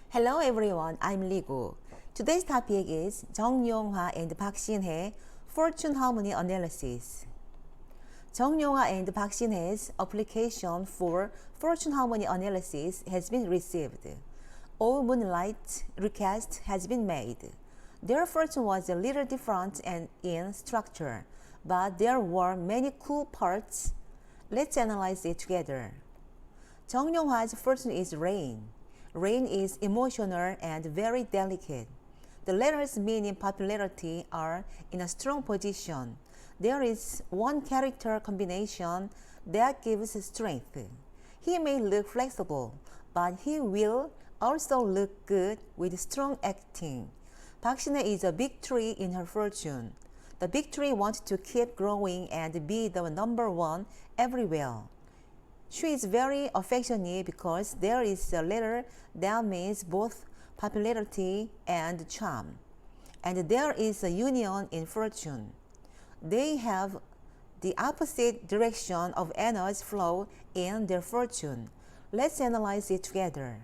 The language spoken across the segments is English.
Hello everyone, I'm Ligo. Today's topic is Jeong Yong Hwa and Shin Hye Fortune Harmony Analysis. Jeong Yong Hwa and Shin Hye's application for fortune harmony analysis has been received. All moonlight request has been made. Their fortune was a little different and in structure, but there were many cool parts. Let's analyze it together. Jeong Yong Hwa's fortune is rain. Rain is emotional and very delicate. The letters meaning popularity are in a strong position. There is one character combination that gives strength. He may look flexible, but he will also look good with strong acting. Shin Hye is a big tree in her fortune. The big tree wants to keep growing and be the number one everywhere. She is very affectionate because there is a letter that means both popularity and charm. And there is a union in fortune. They have the opposite direction of energy flow in their fortune. Let's analyze it together.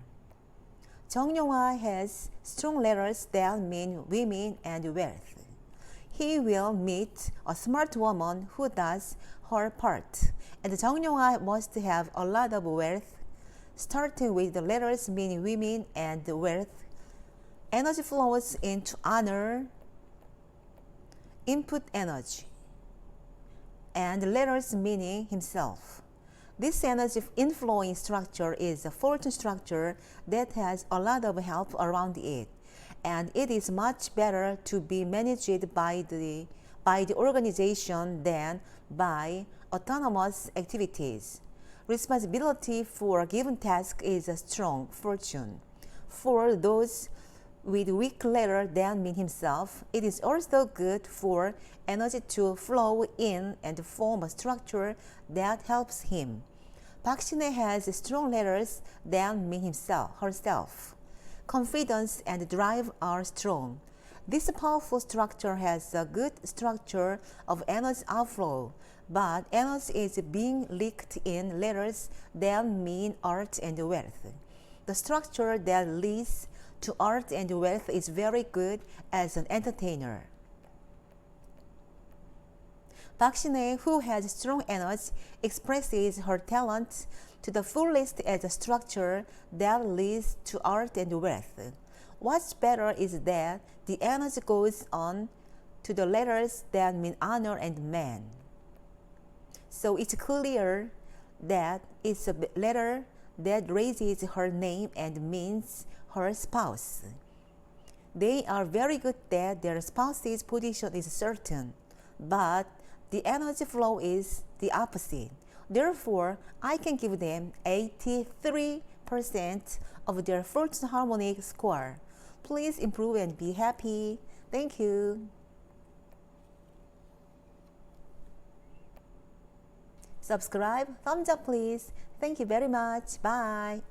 Jeong Yong Hwa has strong letters that mean women and wealth. He will meet a smart woman who does her part, and Jeong Yong Hwa must have a lot of wealth. Starting with the letters meaning women and wealth, energy flows into honor, input energy, and letters meaning himself. This energy inflowing structure is a fortune structure that has a lot of help around it, and it is much better to be managed by the organization than by autonomous activities. Responsibility for a given task is a strong fortune. For those with weak letter that mean himself, it is also good for energy to flow in and form a structure that helps him. Shin Hye has strong letters that mean herself. Confidence and drive are strong. This powerful structure has a good structure of energy outflow, but energy is being leaked in letters that mean art and wealth. The structure that leads to art and wealth is very good as an entertainer. Shin Hye, who has strong energy, expresses her talent to the fullest as a structure that leads to art and wealth. What's better is that the energy goes on to the letters that mean honor and man. So it's clear that it's a letter that raises her name and means her spouse. They are very good that their spouse's position is certain, but the energy flow is the opposite. Therefore, I can give them 83% of their fortune harmonic score. Please improve and be happy. Thank you. Subscribe, thumbs up please. Thank you very much. Bye.